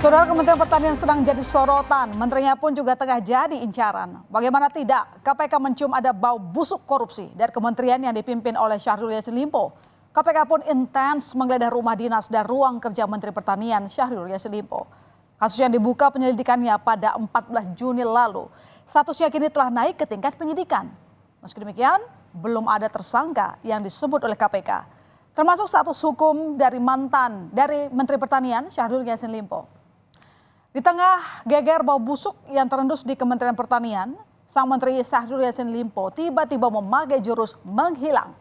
Saudara, Kementerian Pertanian sedang jadi sorotan, menterinya pun juga tengah jadi incaran. Bagaimana tidak, KPK mencium ada bau busuk korupsi dari kementerian yang dipimpin oleh Syahrul Yassin Limpo. KPK pun intens menggeledah rumah dinas dan ruang kerja Menteri Pertanian Syahrul Yassin Limpo. Kasus yang dibuka penyelidikannya pada 14 Juni lalu, statusnya kini telah naik ke tingkat penyidikan. Meski demikian, belum ada tersangka yang disebut oleh KPK, termasuk status hukum dari Menteri Pertanian Syahrul Yassin Limpo. Di tengah geger bau busuk yang terendus di Kementerian Pertanian, sang Menteri Syahrul Yassin Limpo tiba-tiba memakai jurus menghilang.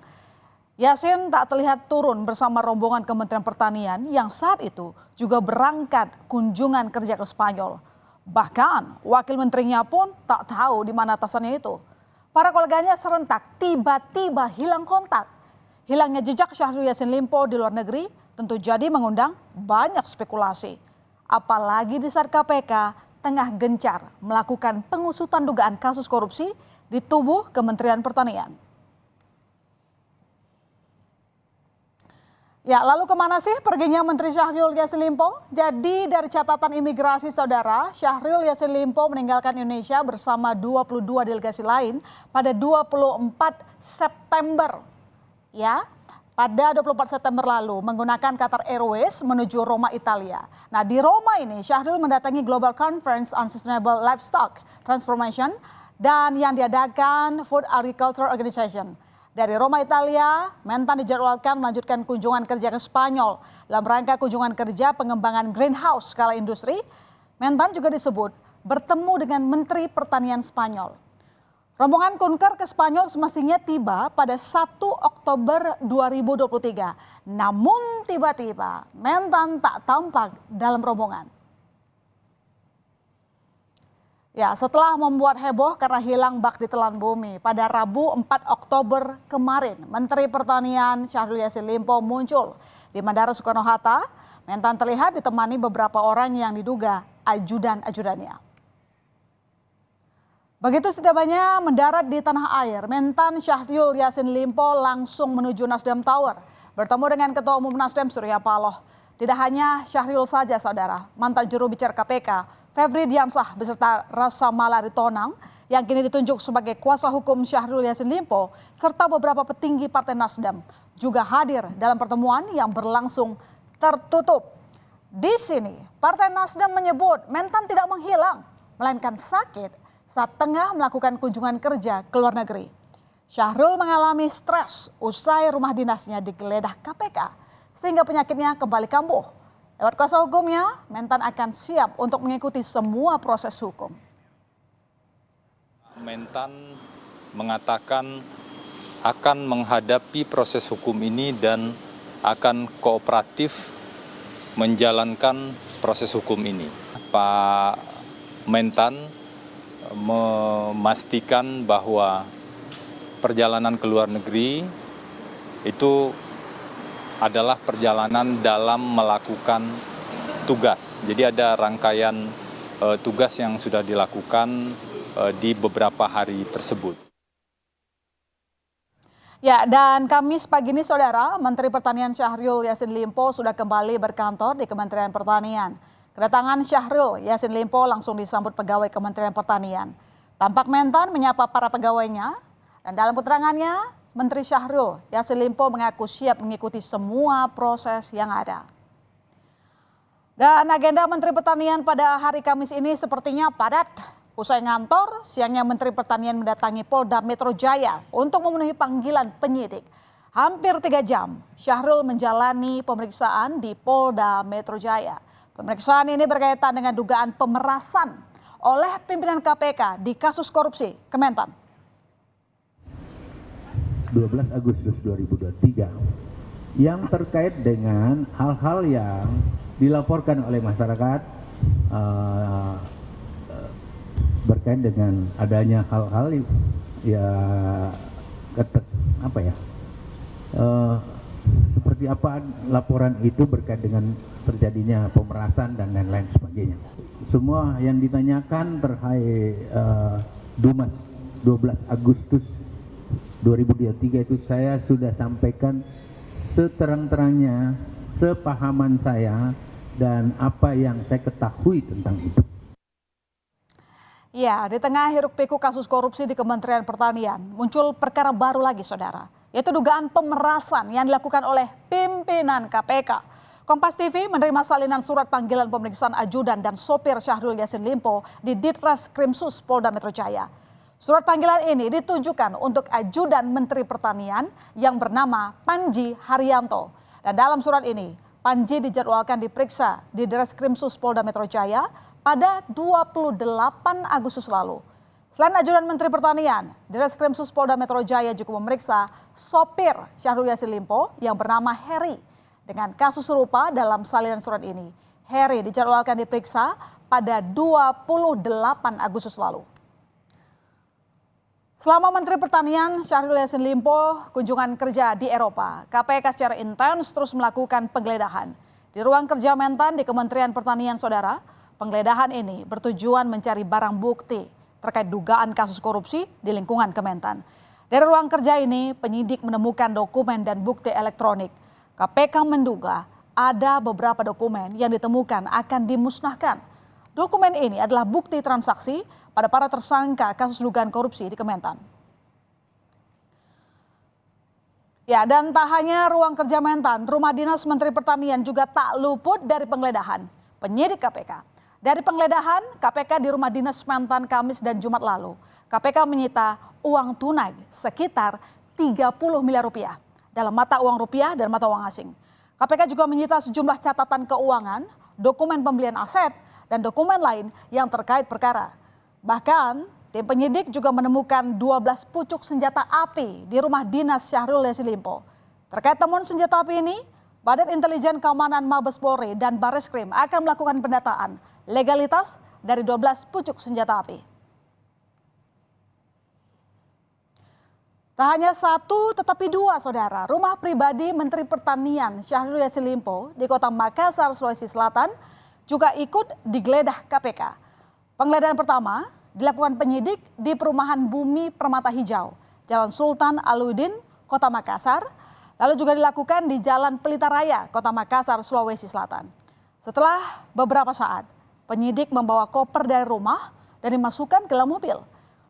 Yassin tak terlihat turun bersama rombongan Kementerian Pertanian yang saat itu juga berangkat kunjungan kerja ke Spanyol. Bahkan wakil menterinya pun tak tahu di mana atasannya itu. Para koleganya serentak tiba-tiba hilang kontak. Hilangnya jejak Syahrul Yassin Limpo di luar negeri tentu jadi mengundang banyak spekulasi. Apalagi di saat KPK tengah gencar melakukan pengusutan dugaan kasus korupsi di tubuh Kementerian Pertanian. Ya, lalu kemana sih perginya Menteri Syahrul Yassin Limpo? Jadi dari catatan imigrasi saudara, Syahrul Yassin Limpo meninggalkan Indonesia bersama 22 delegasi lain pada 24 September. Ya, pada 24 September lalu menggunakan Qatar Airways menuju Roma, Italia. Nah, di Roma ini Syahrul mendatangi Global Conference on Sustainable Livestock Transformation dan yang diadakan Food Agriculture Organization. Dari Roma, Italia, Mentan dijadwalkan melanjutkan kunjungan kerja ke Spanyol. Dalam rangka kunjungan kerja pengembangan greenhouse skala industri, Mentan juga disebut bertemu dengan Menteri Pertanian Spanyol. Rombongan kunker ke Spanyol semestinya tiba pada 1 Oktober 2023. Namun tiba-tiba Mentan tak tampak dalam rombongan. Ya, setelah membuat heboh karena hilang bak di telan bumi, pada Rabu 4 Oktober kemarin, Menteri Pertanian Syahrul Yassin Limpo muncul di Bandara Soekarno-Hatta. Mentan terlihat ditemani beberapa orang yang diduga ajudan-ajudannya. Begitu setibanya mendarat di tanah air, Mentan Syahrul Yassin Limpo langsung menuju Nasdem Tower, bertemu dengan Ketua Umum Nasdem Surya Paloh. Tidak hanya Syahrul saja saudara, mantan juru bicara KPK, Febri Diansah beserta Rasa Malari Tonang yang kini ditunjuk sebagai kuasa hukum Syahrul Yassin Limpo, serta beberapa petinggi Partai Nasdem juga hadir dalam pertemuan yang berlangsung tertutup. Di sini, Partai Nasdem menyebut Mentan tidak menghilang, melainkan sakit saat tengah melakukan kunjungan kerja ke luar negeri. Syahrul mengalami stres usai rumah dinasnya digeledah KPK sehingga penyakitnya kembali kambuh. Lewat kuasa hukumnya, Mentan akan siap untuk mengikuti semua proses hukum. Mentan mengatakan akan menghadapi proses hukum ini dan akan kooperatif menjalankan proses hukum ini. Pak Mentan memastikan bahwa perjalanan ke luar negeri itu adalah perjalanan dalam melakukan tugas. Jadi ada rangkaian tugas yang sudah dilakukan di beberapa hari tersebut. Ya, dan Kamis pagi ini saudara, Menteri Pertanian Syahrul Yassin Limpo sudah kembali berkantor di Kementerian Pertanian. Kedatangan Syahrul Yassin Limpo langsung disambut pegawai Kementerian Pertanian. Tampak Mentan menyapa para pegawainya dan dalam keterangannya, Menteri Syahrul Yassin Limpo mengaku siap mengikuti semua proses yang ada. Dan agenda Menteri Pertanian pada hari Kamis ini sepertinya padat. Usai ngantor, siangnya Menteri Pertanian mendatangi Polda Metro Jaya untuk memenuhi panggilan penyidik. Hampir 3 jam, Syahrul menjalani pemeriksaan di Polda Metro Jaya. Pemeriksaan ini berkaitan dengan dugaan pemerasan oleh pimpinan KPK di kasus korupsi Kementan. 12 Agustus 2023 yang terkait dengan hal-hal yang dilaporkan oleh masyarakat berkait dengan adanya hal-hal seperti apa laporan itu berkait dengan terjadinya pemerasan dan lain-lain sebagainya. Semua yang ditanyakan terkait Dumas 12 Agustus 2023 itu saya sudah sampaikan seterang-terangnya, sepahaman saya dan apa yang saya ketahui tentang itu. Ya, di tengah hiruk-pikuk kasus korupsi di Kementerian Pertanian, muncul perkara baru lagi, saudara, yaitu dugaan pemerasan yang dilakukan oleh pimpinan KPK. Kompas TV menerima salinan surat panggilan pemeriksaan ajudan dan sopir Syahrul Yassin Limpo di Ditreskrimsus Polda Metro Jaya. Surat panggilan ini ditujukan untuk ajudan Menteri Pertanian yang bernama Panji Haryanto. Dan dalam surat ini, Panji dijadwalkan diperiksa di Ditreskrimsus Polda Metro Jaya pada 28 Agustus lalu. Selain ajudan Menteri Pertanian, Ditreskrimsus Polda Metro Jaya juga memeriksa sopir Syahrul Yassin Limpo yang bernama Heri. Dengan kasus serupa dalam salinan surat ini, Heri dijadwalkan diperiksa pada 28 Agustus lalu. Selama Menteri Pertanian Syahrul Yassin Limpo kunjungan kerja di Eropa, KPK secara intens terus melakukan penggeledahan. Di ruang kerja Mentan di Kementerian Pertanian, saudara, penggeledahan ini bertujuan mencari barang bukti terkait dugaan kasus korupsi di lingkungan Kementan. Dari ruang kerja ini, penyidik menemukan dokumen dan bukti elektronik. KPK menduga ada beberapa dokumen yang ditemukan akan dimusnahkan. Dokumen ini adalah bukti transaksi pada para tersangka kasus dugaan korupsi di Kementan. Ya, dan tak hanya ruang kerja Mentan, rumah dinas Menteri Pertanian juga tak luput dari penggeledahan penyidik KPK. Dari penggeledahan KPK di rumah dinas Mentan Kamis dan Jumat lalu, KPK menyita uang tunai sekitar 30 miliar rupiah dalam mata uang rupiah dan mata uang asing. KPK juga menyita sejumlah catatan keuangan, dokumen pembelian aset, dan dokumen lain yang terkait perkara. Bahkan, tim penyidik juga menemukan 12 pucuk senjata api di rumah dinas Syahrul Yassin Limpo. Terkait temuan senjata api ini, Badan Intelijen Keamanan Mabes Polri dan Barreskrim akan melakukan pendataan legalitas dari 12 pucuk senjata api. Tak hanya satu tetapi dua, saudara. Rumah pribadi Menteri Pertanian Syahrul Yassin Limpo di Kota Makassar, Sulawesi Selatan juga ikut digeledah KPK. Penggeledahan pertama dilakukan penyidik di perumahan Bumi Permata Hijau, Jalan Sultan Alauddin, Kota Makassar. Lalu juga dilakukan di Jalan Pelita Raya, Kota Makassar, Sulawesi Selatan. Setelah beberapa saat, penyidik membawa koper dari rumah dan dimasukkan ke dalam mobil.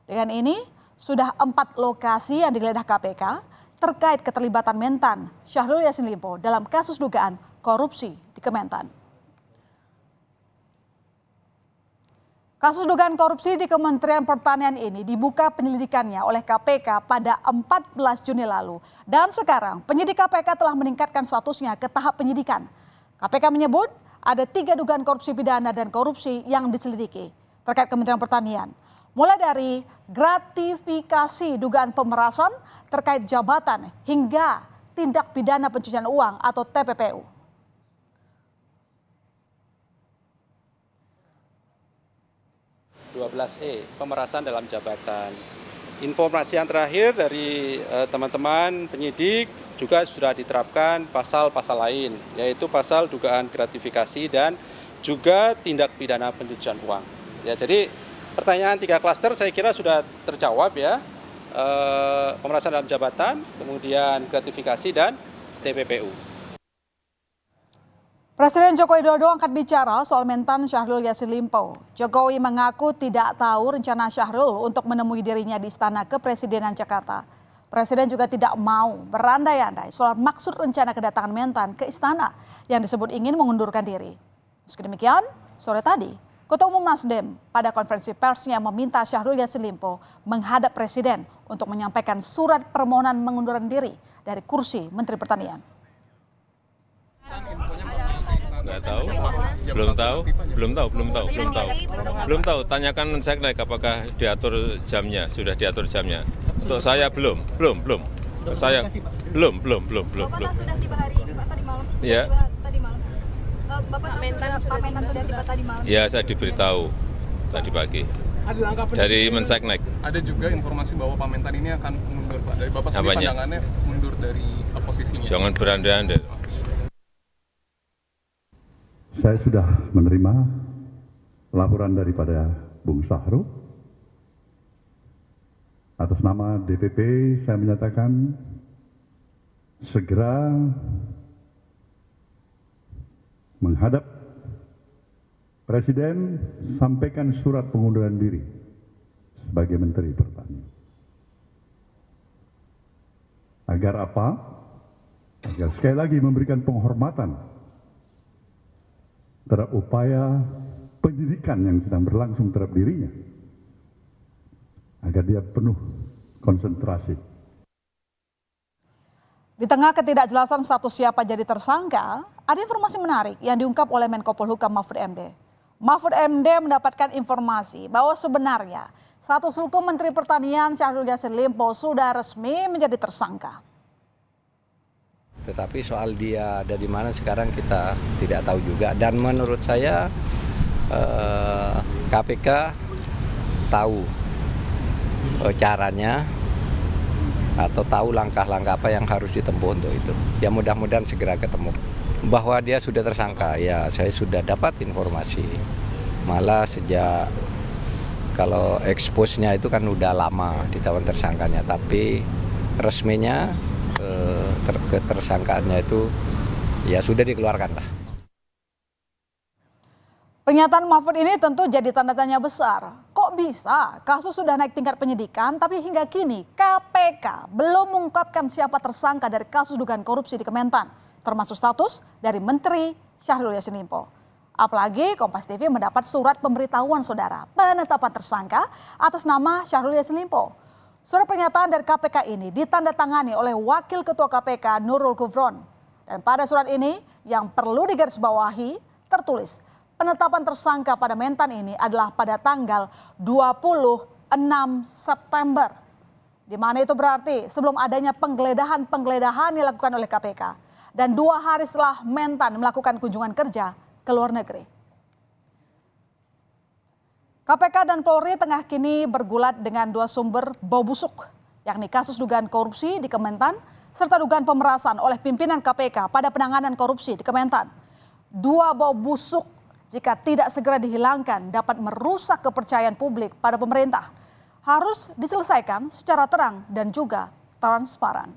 Dengan ini, sudah 4 lokasi yang digeledah KPK terkait keterlibatan Mentan Syahrul Yassin Limpo dalam kasus dugaan korupsi di Kementan. Kasus dugaan korupsi di Kementerian Pertanian ini dibuka penyelidikannya oleh KPK pada 14 Juni lalu. Dan sekarang penyidik KPK telah meningkatkan statusnya ke tahap penyidikan. KPK menyebut ada 3 dugaan korupsi pidana dan korupsi yang diselidiki terkait Kementerian Pertanian. Mulai dari gratifikasi dugaan pemerasan terkait jabatan hingga tindak pidana pencucian uang atau TPPU. Pemerasan dalam jabatan. Informasi yang terakhir dari teman-teman penyidik juga sudah diterapkan pasal-pasal lain, yaitu pasal dugaan gratifikasi dan juga tindak pidana pencucian uang. Ya, jadi pertanyaan 3 klaster saya kira sudah terjawab ya. Pemerasan dalam jabatan, kemudian gratifikasi dan TPPU. Presiden Joko Widodo angkat bicara soal Mentan Syahrul Yassin Limpo. Jokowi mengaku tidak tahu rencana Syahrul untuk menemui dirinya di Istana Kepresidenan Jakarta. Presiden juga tidak mau berandai-andai soal maksud rencana kedatangan Mentan ke istana yang disebut ingin mengundurkan diri. Meski demikian, sore tadi, Ketua Umum Nasdem pada konferensi persnya meminta Syahrul Yassin Limpo menghadap Presiden untuk menyampaikan surat permohonan mengunduran diri dari kursi Menteri Pertanian. Nggak tahu, belum tahu. Tanyakan Seknek apakah diatur jamnya, sudah diatur jamnya. Untuk saya belum. Saya belum. Bapak sudah tiba hari ini, Pak, tadi malam. Ya. Tadi malam. Bapak Pak Mentan sudah tiba tadi malam. Ya, saya diberitahu tadi pagi. Ada langkah dari Menseknek. Ada juga informasi bahwa Pak Mentan ini akan mundur, Pak. Dari Bapak sendiri pandangannya mundur dari posisinya. Jangan berandai-andai. Saya sudah menerima laporan daripada Bung Syahrul. Atas nama DPP saya menyatakan segera menghadap Presiden sampaikan surat pengunduran diri sebagai Menteri Pertanian. Agar apa? Agar sekali lagi memberikan penghormatan terhadap upaya penyidikan yang sedang berlangsung terhadap dirinya. Agar dia penuh konsentrasi. Di tengah ketidakjelasan status siapa jadi tersangka, ada informasi menarik yang diungkap oleh Menko Polhukam Mahfud MD. Mahfud MD mendapatkan informasi bahwa sebenarnya status hukum Menteri Pertanian Syahrul Yassin Limpo sudah resmi menjadi tersangka. Tetapi soal dia ada di mana sekarang kita tidak tahu juga. Dan menurut saya KPK tahu caranya atau tahu langkah-langkah apa yang harus ditempuh untuk itu. Ya mudah-mudahan segera ketemu. Bahwa dia sudah tersangka, ya saya sudah dapat informasi. Malah sejak kalau expose-nya itu kan udah lama ditawan tersangkanya, tapi resminya ketersangkaannya itu ya sudah dikeluarkan lah. Pernyataan Mahfud ini tentu jadi tanda tanya besar. Kok bisa kasus sudah naik tingkat penyidikan tapi hingga kini KPK belum mengungkapkan siapa tersangka dari kasus dugaan korupsi di Kementan, termasuk status dari Menteri Syahrul Yassin Limpo. Apalagi Kompas TV mendapat surat pemberitahuan saudara penetapan tersangka atas nama Syahrul Yassin Limpo. Surat pernyataan dari KPK ini ditandatangani oleh Wakil Ketua KPK Nurul Gufron. Dan pada surat ini yang perlu digarisbawahi tertulis penetapan tersangka pada Mentan ini adalah pada tanggal 26 September. Di mana itu berarti sebelum adanya penggeledahan yang dilakukan oleh KPK. Dan 2 hari setelah Mentan melakukan kunjungan kerja ke luar negeri. KPK dan Polri tengah kini bergulat dengan 2 sumber bau busuk, yakni kasus dugaan korupsi di Kementan serta dugaan pemerasan oleh pimpinan KPK pada penanganan korupsi di Kementan. 2 bau busuk jika tidak segera dihilangkan dapat merusak kepercayaan publik pada pemerintah. Harus diselesaikan secara terang dan juga transparan.